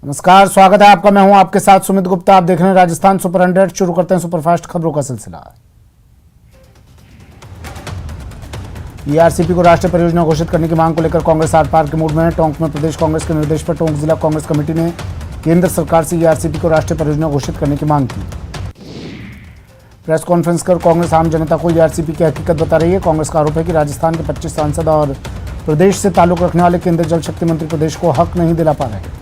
नमस्कार, स्वागत है आपका। मैं हूं आपके साथ सुमित गुप्ता। आप देख रहे हैं राजस्थान सुपर 100। शुरू करते हैं सुपरफास्ट खबरों का सिलसिला। ईआरसीपी को राष्ट्रीय परियोजना घोषित करने की मांग को लेकर कांग्रेस आर पार के मूड में है। टोंक में प्रदेश कांग्रेस के निर्देश पर टोंक जिला कांग्रेस कमेटी ने केंद्र सरकार से ईआरसीपी को राष्ट्रीय परियोजना घोषित करने की मांग की। प्रेस कॉन्फ्रेंस कर कांग्रेस आम जनता को ईआरसीपी की हकीकत बता रही है। कांग्रेस का आरोप है कि राजस्थान के 25 सांसद और प्रदेश से ताल्लुक रखने वाले केंद्रीय जल शक्ति मंत्री प्रदेश को हक नहीं दिला पा रहे।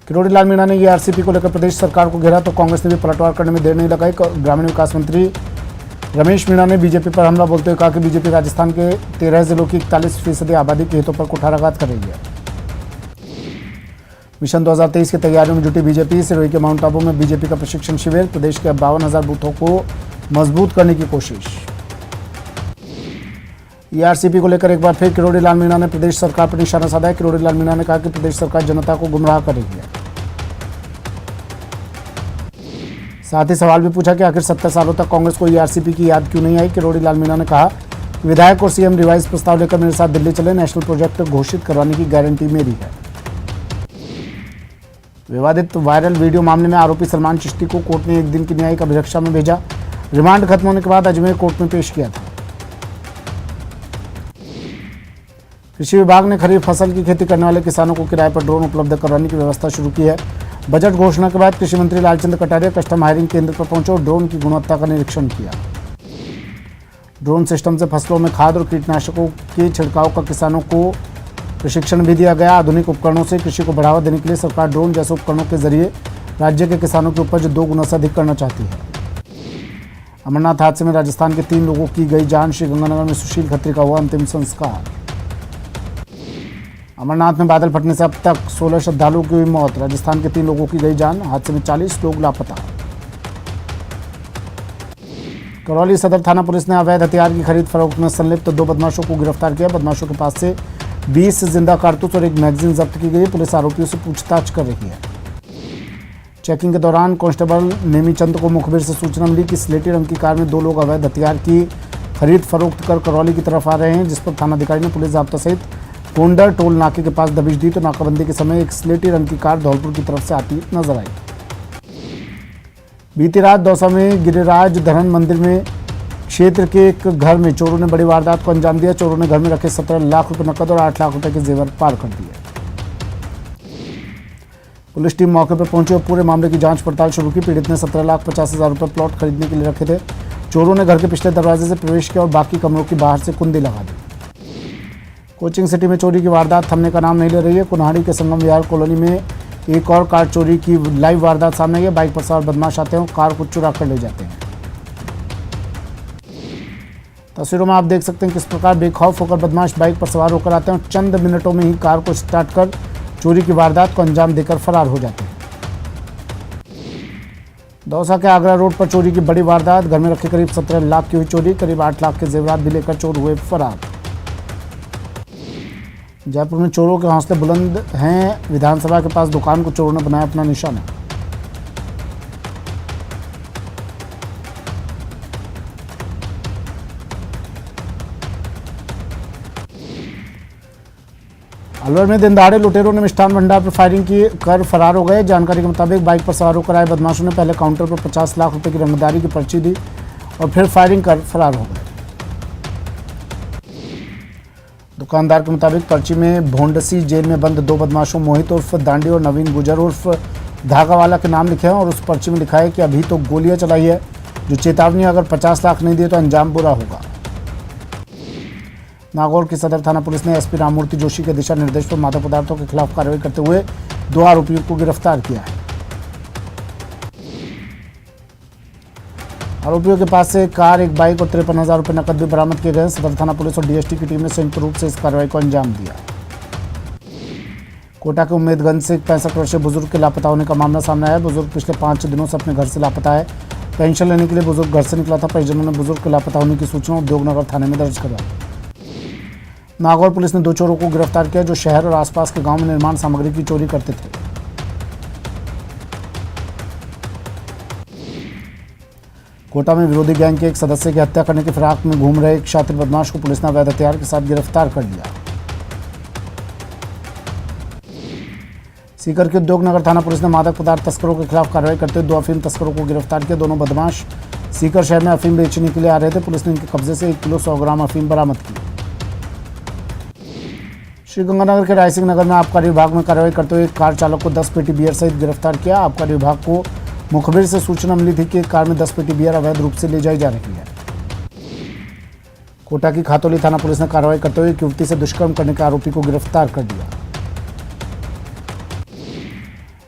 किरोड़ी लाल मीणा ने ईआरसीपी को लेकर प्रदेश सरकार को घेरा तो कांग्रेस ने भी पलटवार करने में देर नहीं लगाई। ग्रामीण विकास मंत्री रमेश मीणा ने बीजेपी पर हमला बोलते हुए कहा कि बीजेपी राजस्थान के 13 जिलों की 41% आबादी के हितों पर कुठाराघात कर रही है। मिशन 2023 की तैयारियों में जुटी बीजेपी। सिरोही के माउंट आबू में बीजेपी का प्रशिक्षण शिविर। प्रदेश के 52,000 बूथों को मजबूत करने की कोशिश। ईआरसीपी को लेकर एक बार फिर किरोड़ी लाल मीणा ने प्रदेश सरकार पर निशाना साधा है। किरोड़ी लाल मीणा ने कहा कि प्रदेश सरकार जनता को गुमराह कर रही है। साथ ही सवाल भी पूछा कि आखिर 70 सालों तक कांग्रेस को ईआरसीपी की याद क्यों नहीं आई। किरोड़ी लाल मीणा ने कहा कि विधायक और सीएम रिवाइज प्रस्ताव लेकर मेरे साथ दिल्ली चले। नेशनल प्रोजेक्ट घोषित करवाने की गारंटी मेरी है। विवादित वायरल वीडियो मामले में आरोपी सलमान चिश्ती को कोर्ट ने 1 दिन की न्यायिक अभिरक्षा में भेजा। रिमांड खत्म होने के बाद अजमेर कोर्ट में पेश किया था। कृषि विभाग ने खरीफ फसल की खेती करने वाले किसानों को किराए पर ड्रोन उपलब्ध करवाने की व्यवस्था शुरू की है। बजट घोषणा के बाद कृषि मंत्री लालचंद कटारिया कस्टम हायरिंग केंद्र पर पहुंचे और ड्रोन की गुणवत्ता का निरीक्षण किया। ड्रोन सिस्टम से फसलों में खाद और कीटनाशकों के छिड़काव का किसानों को प्रशिक्षण भी दिया गया। आधुनिक उपकरणों से कृषि को बढ़ावा देने के लिए सरकार ड्रोन जैसे उपकरणों के जरिए राज्य के किसानों की उपज 2 गुना से अधिक करना चाहती है। अमरनाथ हादसे में राजस्थान के 3 लोगों की गई जान। श्रीगंगानगर में सुशील खत्री का हुआ अंतिम संस्कार। अमरनाथ में बादल फटने से अब तक 16 श्रद्धालुओं की हुई मौत। राजस्थान के 3 लोगों की गई जान। हादसे में 40 लोग लापता। करौली सदर थाना पुलिस ने अवैध हथियार की खरीद फरोख्त में संलिप्त 2 बदमाशों को गिरफ्तार किया। बदमाशों के पास से 20 जिंदा कारतूस और 1 मैगजीन जब्त की गई। पुलिस आरोपियों से पूछताछ कर रही है। चेकिंग के दौरान कांस्टेबल नेमीचंद को मुखबिर से सूचना मिली कि स्लेटी रंग की कार में 2 लोग अवैध हथियार की खरीद फरोख्त कर करौली की तरफ आ रहे हैं, जिस पर थानाधिकारी ने पुलिस जाब्ता सहित कोंडर टोल नाके के पास दबिश दी तो नाकाबंदी के समय एक स्लेटी रंग की कार धौलपुर की तरफ से आती नजर आई। बीती रात दौसा में गिरिराज धरन मंदिर में क्षेत्र के एक घर में चोरों ने बड़ी वारदात को अंजाम दिया। चोरों ने घर में रखे 17 लाख रुपए नकद और 8 लाख रुपए के जेवर पार कर दिए। पुलिस टीम मौके पर पहुंची और पूरे मामले की जांच पड़ताल शुरू की। पीड़ित ने 17,50,000 रुपए प्लॉट खरीदने के लिए रखे थे। चोरों ने घर के पिछले दरवाजे से प्रवेश किया और बाकी कमरों की बाहर से कुंडी लगा दी। कोचिंग सिटी में चोरी की वारदात थमने का नाम नहीं ले रही है। कुन्हाड़ी के संगम विहार कॉलोनी में एक और कार चोरी की लाइव वारदात सामने आई है। बाइक पर सवार बदमाश आते हैं और कार को चुरा कर ले जाते हैं। तस्वीरों में आप देख सकते हैं किस प्रकार बेखौफ होकर बदमाश बाइक पर सवार होकर आते हैं और चंद मिनटों में ही कार को स्टार्ट कर चोरी की वारदात को अंजाम देकर फरार हो जाते हैं। दौसा के आगरा रोड पर चोरी की बड़ी वारदात। घर में रखे करीब 17 लाख की हुई चोरी। करीब 8 लाख के जेवरात भी लेकर चोर हुए फरार। जयपुर में चोरों के हौसले बुलंद हैं। विधानसभा के पास दुकान को चोरों ने बनाया अपना निशाना। अलवर में दिन दहाड़े लुटेरों ने मिष्ठान भंडार पर फायरिंग की कर फरार हो गए। जानकारी के मुताबिक बाइक पर सवार होकर आए बदमाशों ने पहले काउंटर पर 50 लाख रुपए की रंगदारी की पर्ची दी और फिर फायरिंग कर फरार हो गए। दुकानदार के मुताबिक पर्ची में भोंडसी जेल में बंद 2 बदमाशों मोहित उर्फ दांडी और नवीन गुजर उर्फ धागावाला के नाम लिखे हैं और उस पर्ची में लिखा है कि अभी तो गोलियां चलाई है, जो चेतावनी अगर 50 लाख नहीं दिए तो अंजाम बुरा होगा। नागौर की सदर थाना पुलिस ने एसपी राममूर्ति जोशी के दिशा निर्देश पर मादक पदार्थों के खिलाफ कार्रवाई करते हुए 2 आरोपियों को गिरफ्तार किया है। आरोपियों के पास से कार, एक बाइक और 53,000 रुपये नकद भी बरामद किए गए। सदर थाना पुलिस और डीएसटी की टीम ने संयुक्त रूप से इस कार्रवाई को अंजाम दिया। कोटा के उम्मेदगंज से 65 वर्षीय बुजुर्ग के लापता होने का मामला सामने आया। बुजुर्ग पिछले 5 दिनों से अपने घर से लापता है। पेंशन लेने के लिए बुजुर्ग घर से निकला था। परिजनों ने बुजुर्ग के लापता होने की सूचना उद्योगनगर थाने में दर्ज करवाई। नागौर पुलिस ने 2 चोरों को गिरफ्तार किया जो शहर और आसपास के गांव में निर्माण सामग्री की चोरी करते थे। कोटा में विरोधी गैंग के एक सदस्य की हत्या करने की फिराक में घूम रहे एक शातिर बदमाश को पुलिस ने अवैध हथियार के साथ गिरफ्तार कर लिया। सीकर के उद्योगनगर थाना पुलिस ने मादक पदार्थ तस्करों के खिलाफ कार्रवाई करते हुए 2 अफीम तस्करों को गिरफ्तार किया। दोनों बदमाश सीकर शहर में अफीम बेचने के लिए आ रहे थे। पुलिस ने इनके कब्जे से 1 किलो 100 ग्राम अफीम बरामद की। श्रीगंगानगर के रायसिंह नगर में आबकारी विभाग में कार्रवाई करते हुए एक कार चालक को 10 पेटी बियर सहित गिरफ्तार किया। आबकारी विभाग को मुखबिर से सूचना मिली थी कि एक कार में 10 पेटी बियर अवैध रूप से ले जाई जा रही है। कोटा की खातौली थाना पुलिस ने कार्रवाई करते हुए एक युवती से दुष्कर्म करने के आरोपी को गिरफ्तार कर लिया।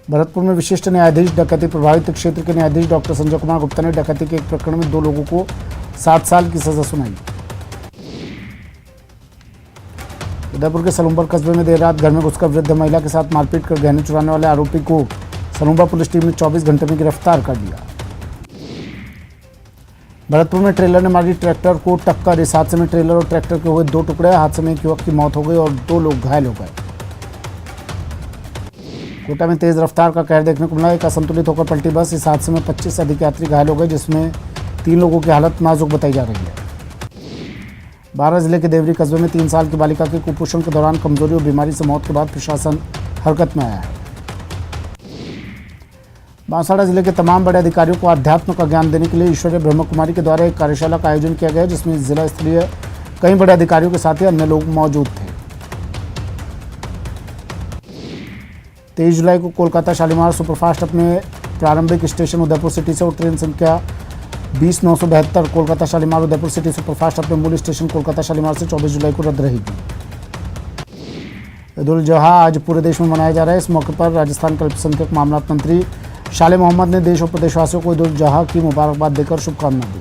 भरतपुर में विशिष्ट न्यायाधीश डकैती प्रभावित क्षेत्र के न्यायाधीश डॉक्टर संजय कुमार गुप्ता ने डकैती के एक प्रकरण में 2 लोगों को 7 साल की सजा सुनाई। उदयपुर के सलूम्बर कस्बे में देर रात घर में घुसकर वृद्ध महिला के साथ मारपीट कर गहने चुराने वाले आरोपी को सलूम्बर पुलिस टीम ने 24 घंटे में गिरफ्तार कर लिया। भरतपुर में ट्रेलर ने मारी ट्रैक्टर को टक्कर। इस हादसे में ट्रेलर और ट्रैक्टर के हुए 2 टुकड़े। हादसे में एक युवक की मौत हो गई और 2 लोग घायल हो गए। कोटा में तेज रफ्तार का कहर देखने को मिला। एक असंतुलित होकर पलटी बस। इस हादसे में 25 से अधिक यात्री घायल हो गए, जिसमें 3 लोगों की हालत नाजुक बताई जा रही है। बारां जिले के देवरी कस्बे में 3 साल की बालिका के कुपोषण के दौरान कमजोरी और बीमारी से मौत के बाद प्रशासन हरकत में आया है। बांसवाड़ा जिले के तमाम बड़े अधिकारियों को अध्यात्म का ज्ञान देने के लिए ईश्वरीय ब्रह्म कुमारी के द्वारा एक कार्यशाला का आयोजन किया गया, जिसमें जिला स्तरीय कई बड़े अधिकारियों के साथ ही अन्य लोग मौजूद थे। 23 जुलाई को कोलकाता शालीमार सुपरफास्ट अपने प्रारंभिक स्टेशन उदयपुर सिटी से और ट्रेन संख्या 20972 कोलकाता शालीमार उदयपुर सिटी सुपरफास्ट अपने मूल स्टेशन कोलकाता शालीमार से 24 जुलाई को रद्द रहेगी। ईद उल जुहा आज पूरे देश में मनाया जा रहा है। इस मौके पर राजस्थान के अल्पसंख्यक मामलात मंत्री शाले मोहम्मद ने देश और प्रदेशवासियों को ईद उल जुहा की मुबारकबाद देकर शुभकामना दी।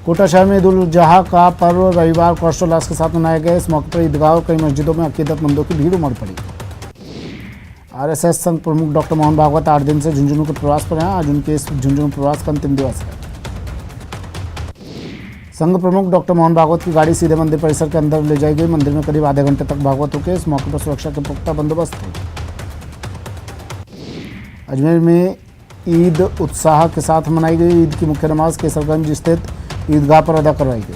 कोटा शहर में ईद उल जुहा का पर्व रविवार को हर्षोल्लास के साथ मनाया गया। इस मौके पर ईदगाह और कई मस्जिदों में अकीदतमंदों की भीड़ उमड़ पड़ी। आरएसएस संघ प्रमुख डॉक्टर मोहन भागवत 8 दिन से झुंझुनू के प्रवास पर हैं। आज उनके इस झुंझुनू प्रवास का अंतिम दिवस है। संघ प्रमुख डॉक्टर मोहन भागवत की गाड़ी सीधे मंदिर परिसर के अंदर ले जाई गई। मंदिर में करीब आधे घंटे तक भागवतों के इस मौके पर सुरक्षा के पुख्ता बंदोबस्त थे। अजमेर में ईद उत्साह के साथ मनाई गई। ईद की मुख्य नमाज केसरगंज स्थित ईदगाह पर अदा करवाई गई।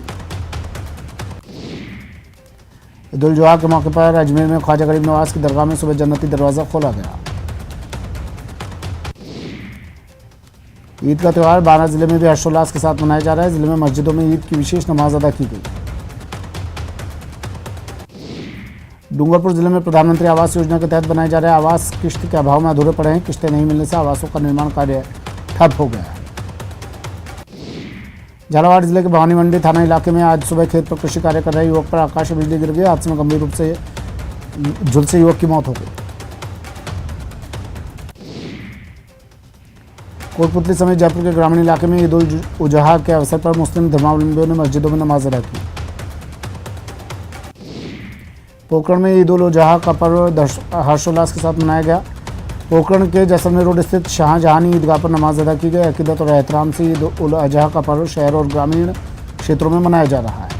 ईद उल जुहा के मौके पर अजमेर में ख्वाजा गरीब नवाज की दरगाह में सुबह जन्नती दरवाज़ा खोला गया। ईद का त्यौहार बारां जिले में भी हर्षोल्लास के साथ मनाया जा रहा है। जिले में मस्जिदों में ईद की विशेष नमाज अदा की गई। डूंगरपुर जिले में प्रधानमंत्री आवास योजना के तहत बनाए जा रहे आवास किश्त के अभाव में अधूरे पड़े हैं। किश्तें नहीं मिलने से आवासों का निर्माण कार्य ठप हो गया है। झालावाड़ जिले के भवानी मंडी थाना इलाके में आज सुबह खेत पर कृषि कार्य कर रहे युवक पर आकाशीय बिजली गिर गई। हादसे में गंभीर रूप से झुलसे युवक की मौत हो गई। कोटपुतली समेत जयपुर के ग्रामीण इलाके में ईद उल जुहा के अवसर पर मुस्लिम धर्मावलंबियों ने मस्जिदों में नमाज अदा की। पोखरण में ईद उल जुहा का पर्व हर्षोल्लास के साथ मनाया गया। पोखरण के जैसलमेर रोड स्थित शाहजहानी ईदगाह पर नमाज अदा की गई। अकीदत और एहतराम से ईद उल जुहा का पर्व शहर और ग्रामीण क्षेत्रों में मनाया जा रहा है।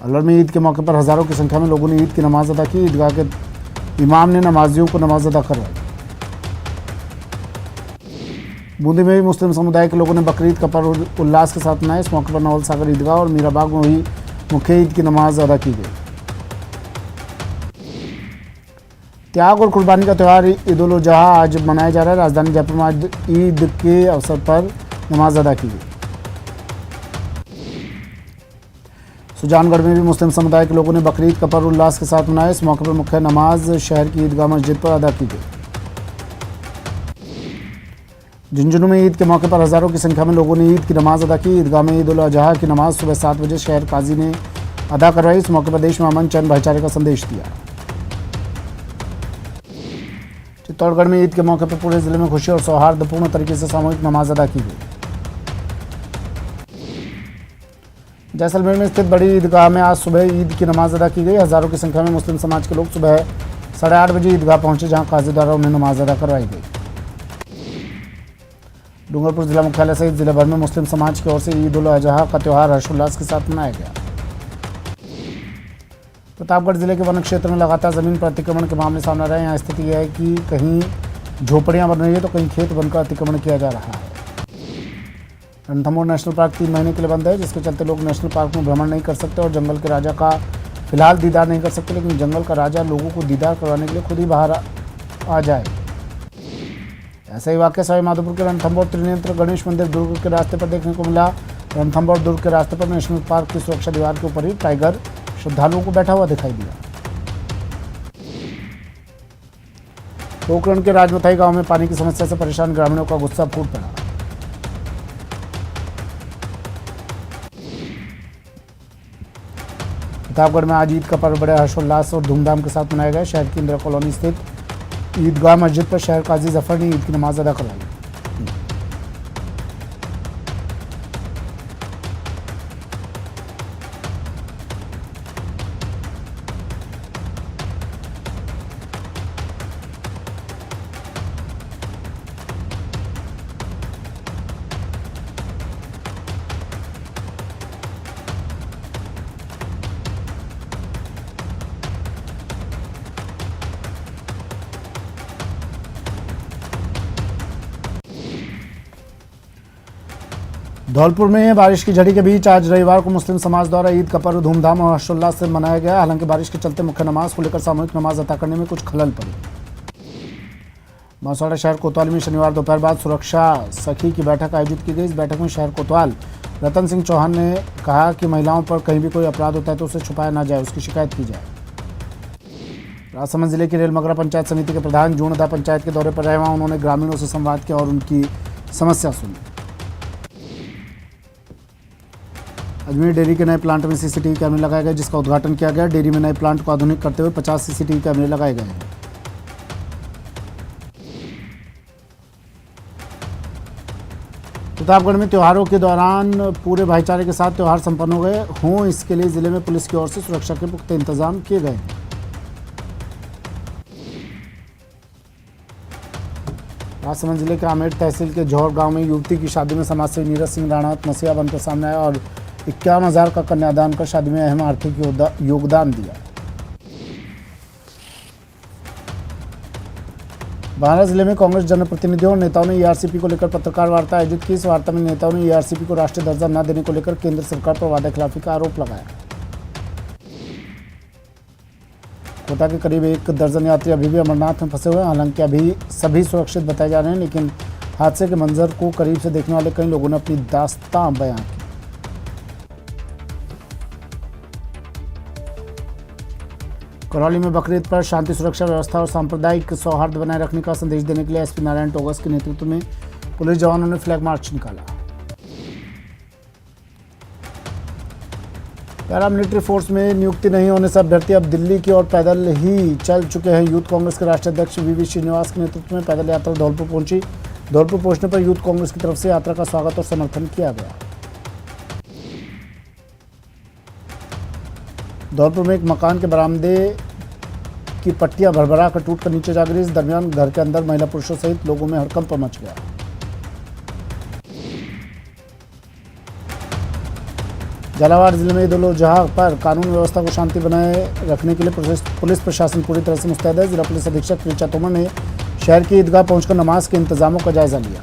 अलवर में ईद के मौके पर हजारों की संख्या में लोगों ने ईद की नमाज अदा की। ईदगाह के इमाम ने नमाजियों को नमाज अदा करवाई। बूंदी में भी मुस्लिम समुदाय के लोगों ने बकरीद का पर्व उल्लास के साथ मनाया। इस मौके पर नवल सागर ईदगाह और मीराबाग में हुई मुख्य ईद की नमाज अदा की गई। त्याग और कुर्बानी का त्यौहार ईद उल जुहा आज मनाया जा रहा है। राजधानी जयपुर में आज ईद के अवसर पर नमाज अदा की गई। सुजानगढ़ में भी मुस्लिम समुदाय के लोगों ने बकरीद का पर्व उल्लास के साथ मनाया। इस मौके पर मुख्य नमाज शहर की ईदगाह मस्जिद पर अदा की गई। झुंझुनू में ईद के मौके पर हजारों की संख्या में लोगों ने ईद की नमाज अदा की। ईदगाह में ईद उल जुहा की नमाज सुबह 7 बजे शहर काजी ने अदा करवाई। इस मौके पर देश में अमन चैन भाईचारे का संदेश दिया। चित्तौड़गढ़ में ईद के मौके पर पूरे जिले में खुशी और सौहार्दपूर्ण तरीके से सामूहिक नमाज अदा की गई। जैसलमेर में स्थित बड़ी ईदगाह में आज सुबह ईद की नमाज अदा की गई। हजारों की संख्या में मुस्लिम समाज के लोग सुबह 8:30 बजे ईदगाह पहुंचे, जहां काजी द्वारा उन्हें नमाज अदा करवाई गई। डूंगरपुर जिला मुख्यालय सहित जिले भर में मुस्लिम समाज की ओर से ईद उल जुहा का त्यौहार हर्षोल्लास के साथ मनाया गया। प्रतापगढ़ जिले के वन क्षेत्र में लगातार जमीन पर अतिक्रमण के मामले सामने आ रहे हैं। यहाँ स्थिति यह है कि कहीं झोपड़ियां बन रही है तो कहीं खेत बनकर अतिक्रमण किया जा रहा है। रणथंभौर नेशनल पार्क 3 महीने के लिए बंद है, जिसके चलते लोग नेशनल पार्क में भ्रमण नहीं कर सकते और जंगल के राजा का फिलहाल दीदार नहीं कर सकते, लेकिन जंगल का राजा लोगों को दीदार करवाने के लिए खुद ही बाहर आ जाए। ऐसा ही वाक्य सवाई माधोपुर के रणथंभौर त्रिनेत्र गणेश मंदिर दुर्ग के रास्ते पर देखने को मिला। रणथंभौर दुर्ग के रास्ते पर नेशनल पार्क की सुरक्षा दीवार के ऊपर ही टाइगर श्रद्धालुओं को बैठा हुआ दिखाई दिया। पोखरण के राजमथाई गांव में पानी की समस्या से परेशान ग्रामीणों का गुस्सा फूट पड़ा। प्रतापगढ़ में आज ईद का पर्व बड़े हर्षोल्लास और धूमधाम के साथ मनाया गया। शहर की इंदिरा कॉलोनी स्थित ईदगाह मस्जिद पर शहर काजी जफर ने ईद की नमाज अदा करवाई। धौलपुर में बारिश की झड़ी के बीच आज रविवार को मुस्लिम समाज द्वारा ईद का पर्व धूमधाम और हर्षोल्लास से मनाया गया। हालांकि बारिश के चलते मुख्य नमाज को लेकर सामूहिक नमाज अदा करने में कुछ खलल पड़ी। बांसवाड़ा शहर कोतवाली में शनिवार दोपहर बाद सुरक्षा सखी की बैठक आयोजित की गई। इस बैठक में शहर कोतवाल रतन सिंह चौहान ने कहा कि महिलाओं पर कहीं भी कोई अपराध होता है तो उसे छुपाया ना जाए, उसकी शिकायत की जाए। राजसमंद जिले की रेलमगरा पंचायत समिति के प्रधान जूनदा पंचायत के दौरे पर रहे। वहां उन्होंने ग्रामीणों से संवाद किया और उनकी समस्या सुनी। अजमेर डेयरी के नए प्लांट में सीसीटीवी कैमरे लगाए गए, जिसका उद्घाटन किया गया। डेयरी में नए प्लांट को आधुनिक करते हुए 50 सीसीटीवी कैमरे लगाए गए हैं। प्रतापगढ़ में त्योहारों के दौरान पूरे भाईचारे के साथ त्योहार संपन्न हो गए हों, इसके लिए जिले में पुलिस की ओर से सुरक्षा के पुख्ते इंतजाम किए गए हैं। राजसमंद जिले के आमेर तहसील के जौहर गांव में युवती की शादी में समाजसेवी नीरज सिंह राणा मसीहा बनकर सामने आया और 51,000 का कन्यादान कर शादी में अहम आर्थिक योगदान दिया। बांदा जिले में कांग्रेस जनप्रतिनिधियों और नेताओं ने ईआरसीपी को लेकर पत्रकार वार्ता आयोजित की। इस वार्ता में नेताओं ने ईआरसीपी को राष्ट्रीय दर्जा न देने को लेकर केंद्र सरकार पर वादाखिलाफी का आरोप लगाया। कोटा के करीब 1 दर्जन यात्री अभी भी अमरनाथ में फंसे हुए हैं। हालांकि अभी सभी सुरक्षित बताए जा रहे हैं, लेकिन हादसे के मंजर को करीब से देखने वाले कई लोगों ने अपनी दास्तां बयां की। करौली में बकरीद पर शांति सुरक्षा व्यवस्था और सांप्रदायिक सौहार्द बनाए रखने का संदेश देने के लिए एसपी नारायण टोगस के नेतृत्व में पुलिस जवानों ने फ्लैग मार्च निकाला। पैरामिलिट्री फोर्स में नियुक्ति नहीं होने से अभ्यर्थी अब दिल्ली की ओर पैदल ही चल चुके हैं। यूथ कांग्रेस के राष्ट्रीय अध्यक्ष वीवी श्रीनिवास के नेतृत्व में पैदल यात्रा धौलपुर पहुंची। धौलपुर पहुंचने पर यूथ कांग्रेस की तरफ से यात्रा का स्वागत और समर्थन किया गया। धौलपुर में एक मकान के बरामदे की पट्टियां भरभरा कर टूटकर नीचे जा गिरी। इस दरमियान घर के अंदर महिला पुरुषों सहित लोगों में हड़कंप मच गया। झालावाड़ जिले में ईद उल जुहा पर कानून व्यवस्था को शांति बनाए रखने के लिए पुलिस प्रशासन पूरी तरह से मुस्तैद है। जिला पुलिस अधीक्षक ऋचा तोमर ने शहर की ईदगाह पहुंचकर नमाज के इंतजामों का जायजा लिया।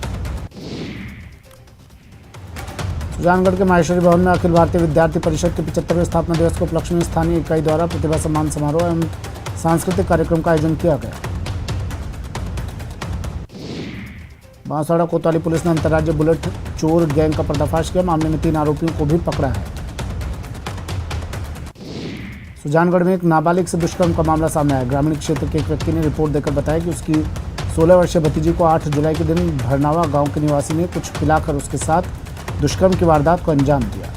सुजानगढ़ के माहेश्वरी भवन में अखिल भारतीय विद्यार्थी परिषद के 75वें स्थापना दिवस के उपलक्ष्य में स्थानीय इकाई द्वारा प्रतिभा सम्मान समारोह एवं सांस्कृतिक कार्यक्रम का आयोजन किया गया। बांसवाड़ा कोतवाली पुलिस ने अंतर्राज्यीय बुलेट चोर गैंग का पर्दाफाश किया। मामले में 3 आरोपियों को भी पकड़ा है। सुजानगढ़ में एक नाबालिग से दुष्कर्म का मामला सामने आया। ग्रामीण क्षेत्र के एक व्यक्ति ने रिपोर्ट देकर बताया कि उसकी 16 वर्षीय भतीजी को 8 जुलाई के दिन भरनावा गांव के निवासी ने कुछ पिलाकर उसके साथ दुष्कर्म की वारदात को अंजाम दिया।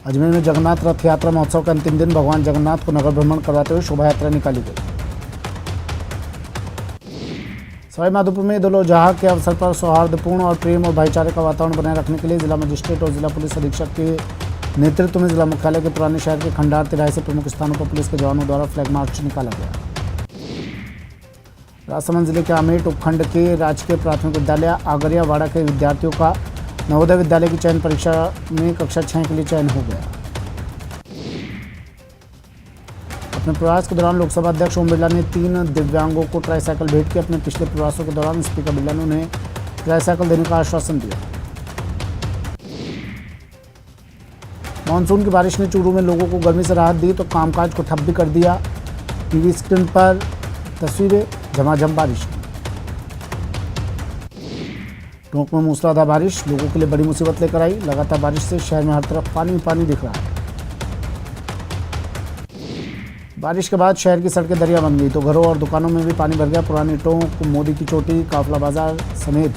अजमेर में जगन्नाथ रथ यात्रा महोत्सव के अंतिम दिन भगवान जगन्नाथ को नगर भ्रमण करवाते हुए शोभा यात्रा निकाली गई। सवाई माधोपुर में ईद उल जुहा के अवसर पर सौहार्दपूर्ण और प्रेम और भाईचारे का वातावरण बनाए रखने के लिए जिला मजिस्ट्रेट और जिला पुलिस अधीक्षक के नेतृत्व में जिला मुख्यालय के पुराने शहर के खंडार तिराहे से प्रमुख स्थानों पर पुलिस के जवानों द्वारा फ्लैग मार्च निकाला गया। राजसमंद जिले के आमेट उपखंड के राजकीय प्राथमिक विद्यालय आगरिया वाड़ा के विद्यार्थियों का नवोदय विद्यालय की चयन परीक्षा में कक्षा 6 के लिए चयन हो गया। अपने प्रवास के दौरान लोकसभा अध्यक्ष ओम बिरला ने 3 दिव्यांगों को ट्राईसाइकिल भेंट की। अपने पिछले प्रवासों के दौरान स्पीकर बिरला ने उन्हें ट्राईसाइकिल देने का आश्वासन दिया। मानसून की बारिश ने चूरू में लोगों को गर्मी से राहत दी तो कामकाज को ठप भी कर दिया। टीवी स्क्रीन पर तस्वीरें झमाझम बारिश की। टोंक में मूसलाधार बारिश लोगों के लिए बड़ी मुसीबत लेकर आई। लगातार बारिश से शहर में हर तरफ पानी पानी दिख रहा है। बारिश के बाद शहर की सड़कें दरिया बन गई तो घरों और दुकानों में भी पानी भर गया। पुरानी टोंक, मोदी की चोटी, काफला बाजार समेत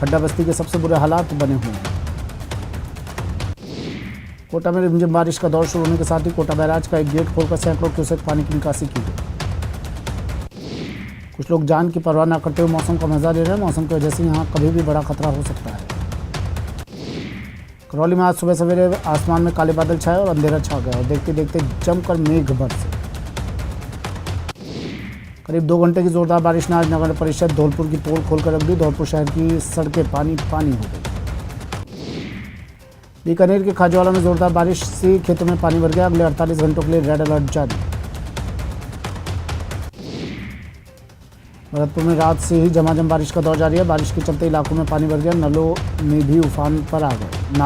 खड्डा बस्ती के सबसे बुरे हालात बने हुए हैं। कोटा में रिमझिम बारिश का दौर शुरू होने के साथ ही कोटा बैराज का एक गेट खोलकर सैकड़ों क्यूसेक पानी की निकासी की गई। कुछ लोग जान की परवाह न करते हुए मौसम का मजा ले रहे हैं। मौसम की वजह से यहाँ कभी भी बड़ा खतरा हो सकता है। करौली में आज सुबह सवेरे आसमान में काले बादल छाए और अंधेरा छा गया और देखते देखते जमकर मेघ बरसे। करीब 2 घंटे की जोरदार बारिश ने आज नगर परिषद धौलपुर की पोल खोलकर रख दी। धौलपुर शहर की सड़कें पानी पानी हो गई। बीकानेर के खाजवाला में जोरदार बारिश से खेतों में पानी भर गया। अगले 48 घंटों के लिए रेड अलर्ट जारी। भरतपुर में रात से ही झमाझम बारिश का दौर जारी है। बारिश के चलते इलाकों में पानी भर गया। नालों में भी उफान पर आ गए।